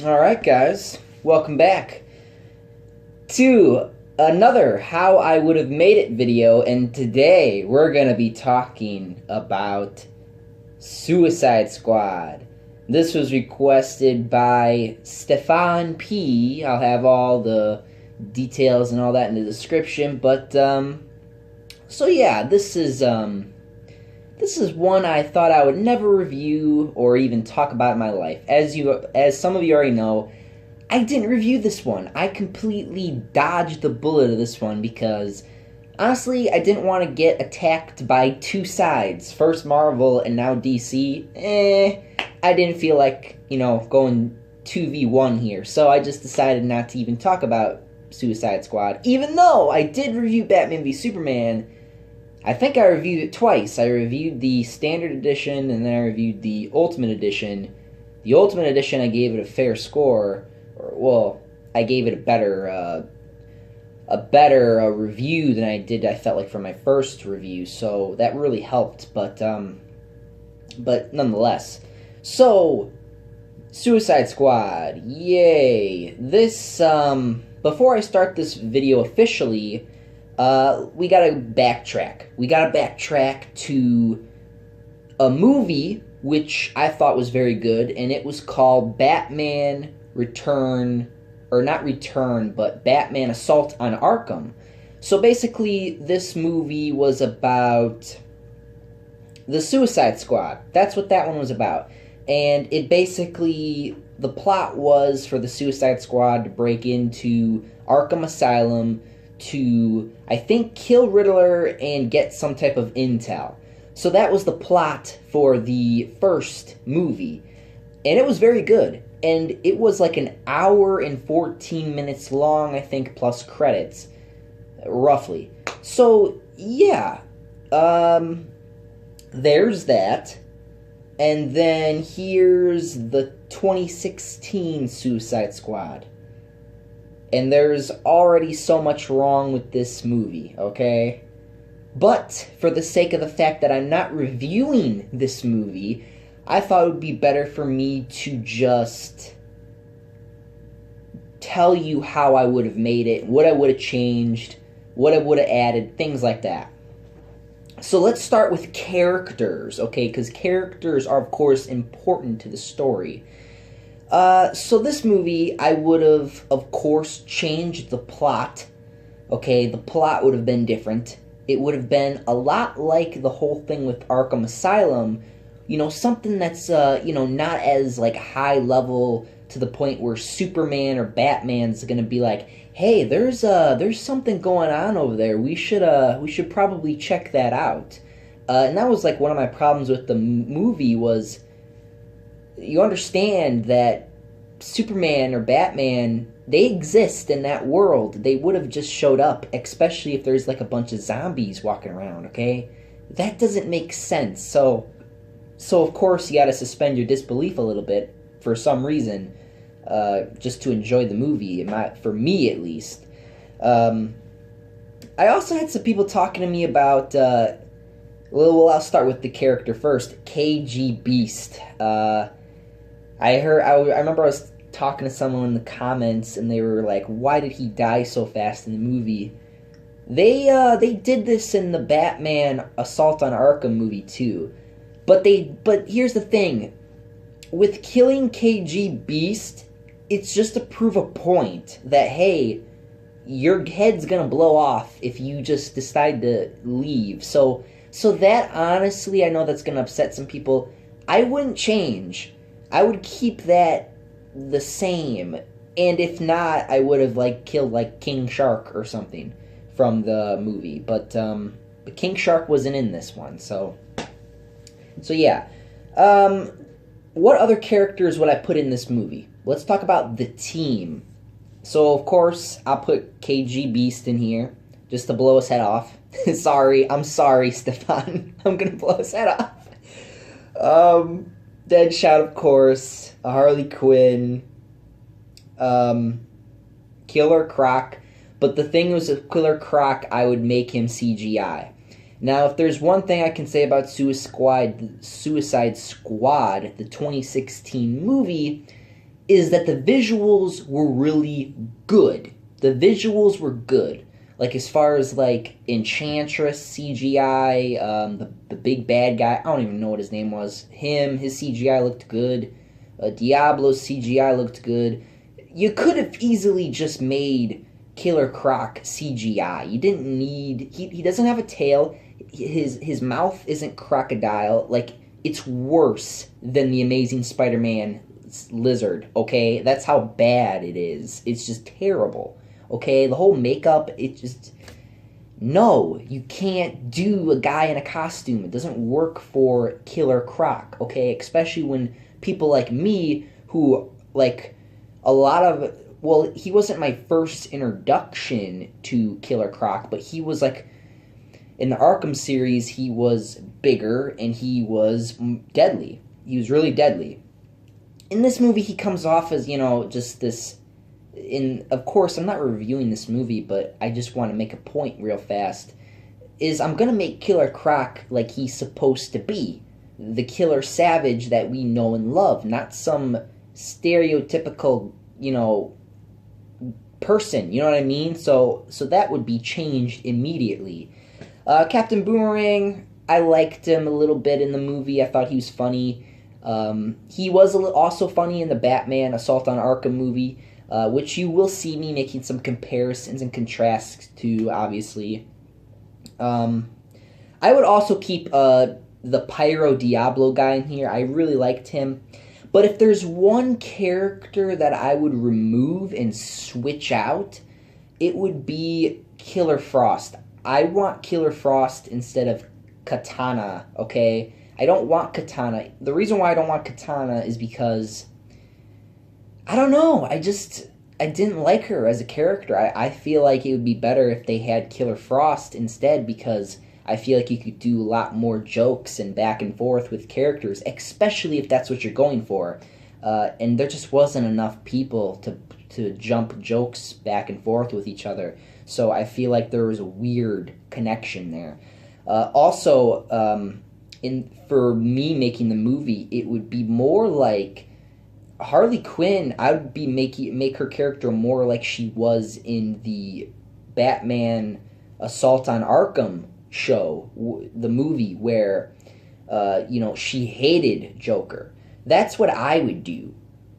Alright guys, welcome back to another How I Would Have Made It video, and today we're going to be talking about Suicide Squad. This was requested by Stefan P. I'll have all the details and all that in the description, but so yeah, this is one I thought I would never review or even talk about in my life. As some of you already know, I didn't review this one. I completely dodged the bullet of this one because, honestly, I didn't want to get attacked by two sides. First Marvel and now DC. I didn't feel like, going 2v1 here. So I just decided not to even talk about Suicide Squad. Even though I did review Batman v Superman. I think I reviewed it twice. I reviewed the Standard Edition, and then I reviewed the Ultimate Edition. The Ultimate Edition, I gave it a fair score. I gave it a better review than I did, I felt like, for my first review, so that really helped, but nonetheless. So, Suicide Squad, yay! This, before I start this video officially, we gotta backtrack. We gotta backtrack to a movie which I thought was very good, and it was called Batman Return, or not Return, but Batman Assault on Arkham. So basically, this movie was about the Suicide Squad. That's what that one was about. And it basically, the plot was for the Suicide Squad to break into Arkham Asylum to, I think, kill Riddler and get some type of intel. So that was the plot for the first movie. And it was very good. And it was like an hour and 14 minutes long, I think, plus credits. Roughly. So, yeah. There's that. And then here's the 2016 Suicide Squad. And there's already so much wrong with this movie, okay? But, for the sake of the fact that I'm not reviewing this movie, I thought it would be better for me to just tell you how I would have made it, what I would have changed, what I would have added, things like that. So let's start with characters, okay? Because characters are, of course, important to the story. So this movie, I would have, of course, changed the plot. Okay, the plot would have been different. It would have been a lot like the whole thing with Arkham Asylum. Something that's, not as, high level to the point where Superman or Batman's gonna be like, hey, there's something going on over there. We should probably check that out. And that was, one of my problems with the movie was, you understand that Superman or Batman, they exist in that world. They would have just showed up, especially if there's, a bunch of zombies walking around, okay? That doesn't make sense. So of course, you gotta suspend your disbelief a little bit, for some reason, just to enjoy the movie, for me at least. I also had some people talking to me about, I'll start with the character first, KG Beast. I remember I was talking to someone in the comments, and they were like, why did he die so fast in the movie? They did this in the Batman Assault on Arkham movie too. But here's the thing. With killing KG Beast, it's just to prove a point that, hey, your head's gonna blow off if you just decide to leave. So that, honestly, I know that's gonna upset some people. I wouldn't change. I would keep that the same. And if not, I would have, killed, King Shark or something from the movie. But King Shark wasn't in this one, so yeah. What other characters would I put in this movie? Let's talk about the team. So, of course, I'll put KG Beast in here, just to blow his head off. I'm sorry, Stefan. I'm gonna blow his head off. Deadshot, of course, Harley Quinn, um, Killer Croc. But the thing was, with Killer Croc, I would make him CGI. Now, if there's one thing I can say about Suicide Squad, the 2016 movie, is that the visuals were really good. The visuals were good. Like, as far as, like, Enchantress CGI, the big bad guy, I don't even know what his name was. His CGI looked good. Diablo's CGI looked good. You could have easily just made Killer Croc CGI. You didn't need... He doesn't have a tail. His mouth isn't crocodile. Like, it's worse than the Amazing Spider-Man lizard, okay? That's how bad it is. It's just terrible, okay? The whole makeup, it just... No, you can't do a guy in a costume. It doesn't work for Killer Croc, okay? Especially when people like me, who, like, a lot of... Well, he wasn't my first introduction to Killer Croc, but he was, like... In the Arkham series, he was bigger, and he was deadly. He was really deadly. In this movie, he comes off as, just this... Of course, I'm not reviewing this movie, but I just want to make a point real fast. I'm going to make Killer Croc like he's supposed to be. The killer savage that we know and love, not some stereotypical, person, you know what I mean? So that would be changed immediately. Captain Boomerang, I liked him a little bit in the movie. I thought he was funny. He was also funny in the Batman Assault on Arkham movie, which you will see me making some comparisons and contrasts to, obviously. I would also keep the Pyro Diablo guy in here. I really liked him. But if there's one character that I would remove and switch out, it would be Killer Frost. I want Killer Frost instead of Katana, okay? I don't want Katana. The reason why I don't want Katana is because... I don't know. I didn't like her as a character. I feel like it would be better if they had Killer Frost instead, because I feel like you could do a lot more jokes and back and forth with characters, especially if that's what you're going for. And there just wasn't enough people to jump jokes back and forth with each other. So I feel like there was a weird connection there. Also, for me making the movie, it would be more like Harley Quinn. I would be make her character more like she was in the Batman Assault on Arkham show, the movie where she hated Joker. That's what I would do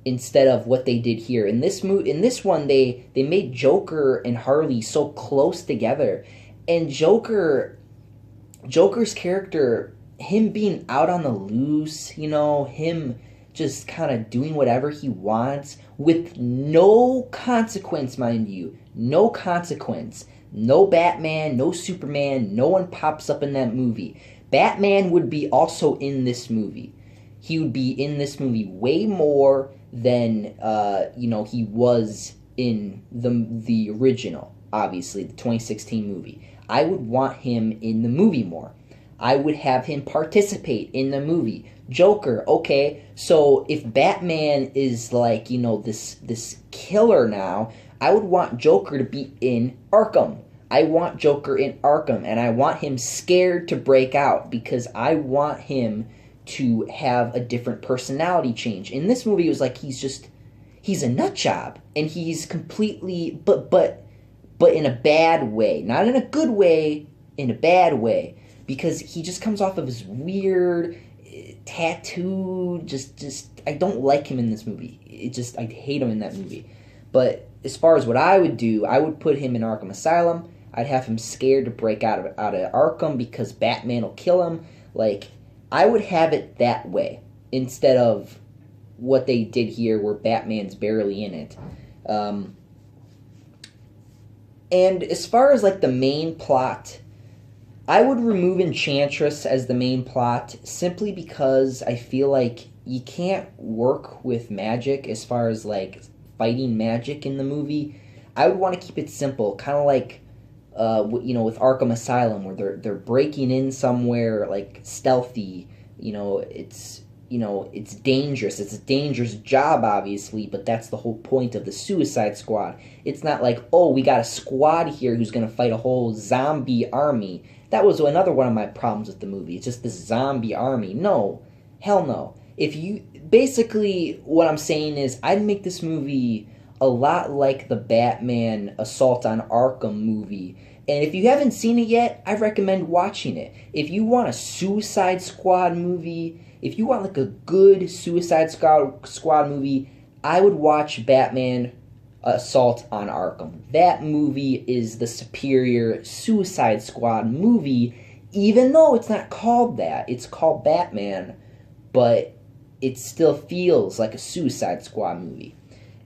instead of what they did here. In this one, they made Joker and Harley so close together, and Joker's character, him being out on the loose, him just kind of doing whatever he wants with no consequence, mind you, no consequence. No Batman, no Superman, no one pops up in that movie. Batman would be also in this movie. He would be in this movie way more than he was in the original, obviously, the 2016 movie. I would want him in the movie more. I would have him participate in the movie. Joker, okay, so if Batman is like, this killer now, I would want Joker to be in Arkham. I want Joker in Arkham, and I want him scared to break out, because I want him to have a different personality change. In this movie, it was like he's a nut job, and he's completely, but in a bad way. Not in a good way, in a bad way. Because he just comes off of his weird, tattooed, I don't like him in this movie. I hate him in that movie. But as far as what I would do, I would put him in Arkham Asylum. I'd have him scared to break out of Arkham because Batman will kill him. Like, I would have it that way instead of what they did here where Batman's barely in it. And as far as, like, the main plot, I would remove Enchantress as the main plot simply because I feel like you can't work with magic as far as, like, fighting magic in the movie. I would want to keep it simple, kind of like, with Arkham Asylum, where they're breaking in somewhere, like, stealthy, It's dangerous. It's a dangerous job, obviously, but that's the whole point of the Suicide Squad. It's not like, oh, we got a squad here who's going to fight a whole zombie army. That was another one of my problems with the movie. It's just this zombie army. No. Hell no. Basically, what I'm saying is, I'd make this movie a lot like the Batman Assault on Arkham movie. And if you haven't seen it yet, I recommend watching it. If you want a Suicide Squad movie, if you want like a good Suicide Squad movie, I would watch Batman Assault on Arkham. That movie is the superior Suicide Squad movie, even though it's not called that. It's called Batman, but it still feels like a Suicide Squad movie.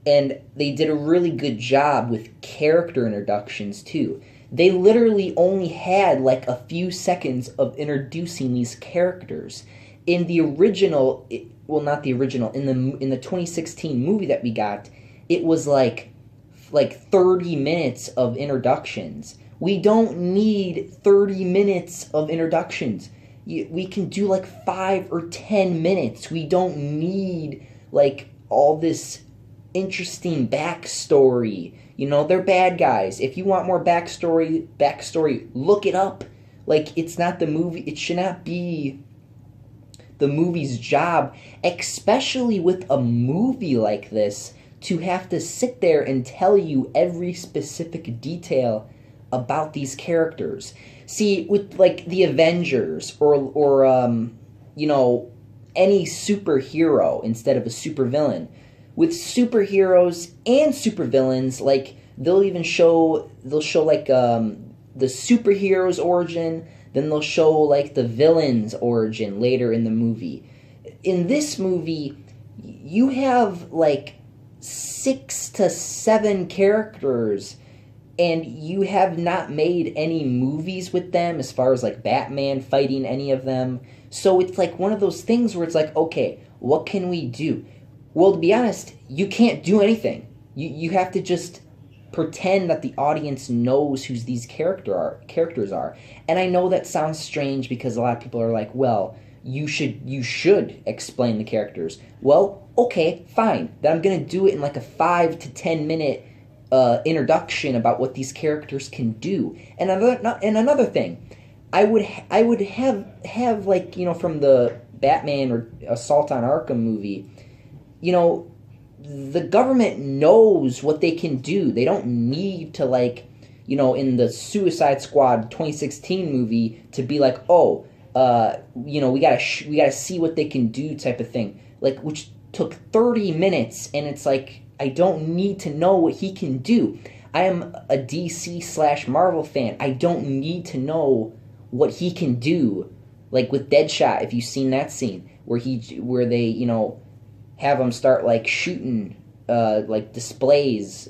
And they did a really good job with character introductions, too. They literally only had like a few seconds of introducing these characters. In the original, not the original, in the 2016 movie that we got, it was like 30 minutes of introductions. We don't need 30 minutes of introductions. We can do like 5 or 10 minutes. We don't need like all this interesting backstory. They're bad guys. If you want more backstory, look it up. Like, it's not the movie. It should not be the movie's job, especially with a movie like this, to have to sit there and tell you every specific detail about these characters. See, with like the Avengers or any superhero instead of a supervillain. With superheroes and supervillains, like they'll show like the superhero's origin, then they'll show like the villain's origin later in the movie. In this movie, you have like 6 to 7 characters, and you have not made any movies with them as far as like Batman fighting any of them. So it's like one of those things where it's like, okay, what can we do? Well, to be honest, you can't do anything. You have to just pretend that the audience knows who these characters are. And I know that sounds strange because a lot of people are like, well, you should explain the characters. Well, okay, fine. Then I'm going to do it in like a 5 to 10 minute introduction about what these characters can do. And another thing, I would have like, from the Batman or Assault on Arkham movie, the government knows what they can do. They don't need to, like, in the Suicide Squad 2016 movie to be like, oh, we gotta see what they can do type of thing. Like, which took 30 minutes, and it's like, I don't need to know what he can do. I am a DC/Marvel fan. I don't need to know what he can do. Like with Deadshot, if you've seen that scene where they have him start like shooting, like displays,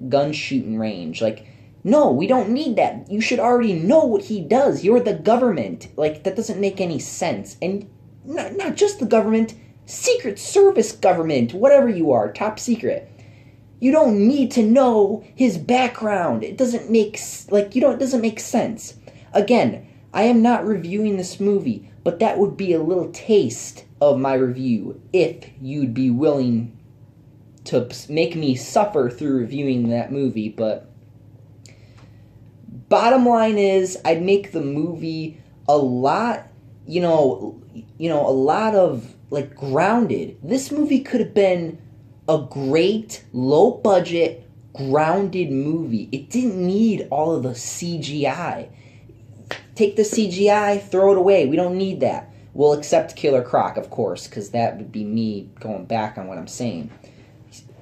gun shooting range. Like, no, we don't need that. You should already know what he does. You're the government. Like, that doesn't make any sense. And not just the government, Secret Service government, whatever you are, top secret. You don't need to know his background. It doesn't make it doesn't make sense. Again, I am not reviewing this movie, but that would be a little taste of my review if you'd be willing to make me suffer through reviewing that movie. But bottom line is, I'd make the movie a lot, a lot of like grounded. This movie could have been a great low budget grounded movie. It didn't need all of the CGI. Take the CGI, throw it away. We don't need that. We'll accept Killer Croc, of course, because that would be me going back on what I'm saying.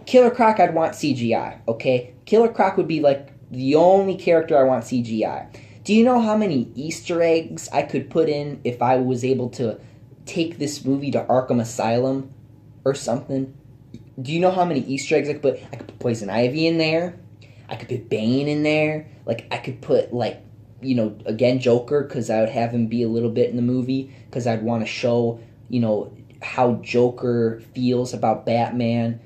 Killer Croc, I'd want CGI, okay? Killer Croc would be like the only character I want CGI. Do you know how many Easter eggs I could put in if I was able to take this movie to Arkham Asylum or something? Do you know how many Easter eggs I could put? I could put Poison Ivy in there. I could put Bane in there. Like, I could put, like, again, Joker, because I would have him be a little bit in the movie, because I'd want to show, how Joker feels about Batman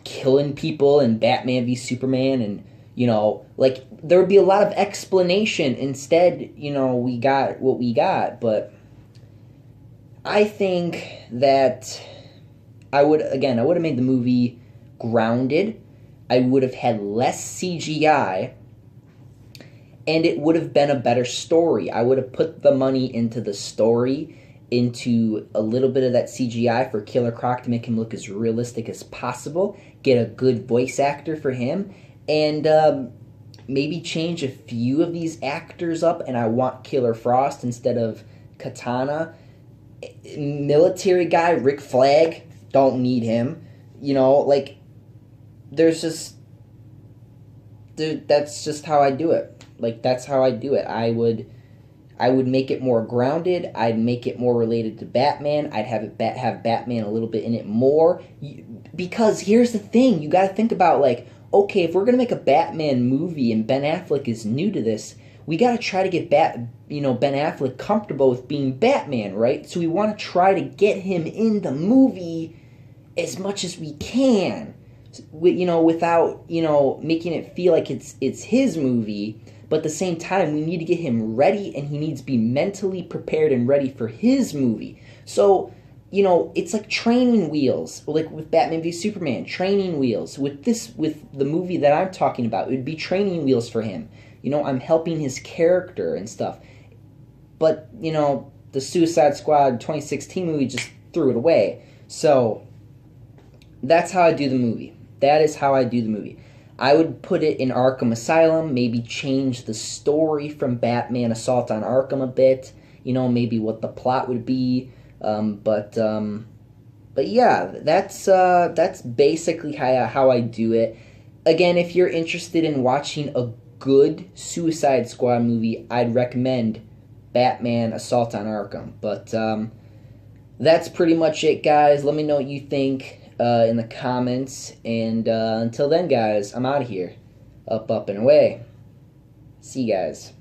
killing people and Batman v Superman, and, there would be a lot of explanation. Instead, we got what we got, but I think that I would have made the movie grounded. I would have had less CGI, and it would have been a better story. I would have put the money into the story, into a little bit of that CGI for Killer Croc to make him look as realistic as possible, get a good voice actor for him, and maybe change a few of these actors up, and I want Killer Frost instead of Katana. Military guy, Rick Flag, don't need him. You know, like, there's just... that's just how I do it. Like, that's how I do it. I would make it more grounded. I'd make it more related to Batman. I'd have it have Batman a little bit in it more. Because here's the thing. You got to think about, like, okay, if we're going to make a Batman movie and Ben Affleck is new to this, we got to try to get Ben Affleck comfortable with being Batman, right? So we want to try to get him in the movie as much as we can, without, making it feel like it's his movie. But at the same time, we need to get him ready, and he needs to be mentally prepared and ready for his movie. So, it's like training wheels, like with Batman v Superman, training wheels. With the movie that I'm talking about, it would be training wheels for him. I'm helping his character and stuff. But, the Suicide Squad 2016 movie just threw it away. So, that's how I do the movie. That is how I do the movie. I would put it in Arkham Asylum, maybe change the story from Batman Assault on Arkham a bit, maybe what the plot would be, but yeah, that's basically how I do it. Again, if you're interested in watching a good Suicide Squad movie, I'd recommend Batman Assault on Arkham, but that's pretty much it, guys. Let me know what you think in the comments, and until then, guys, I'm out of here. Up, and away. See you guys.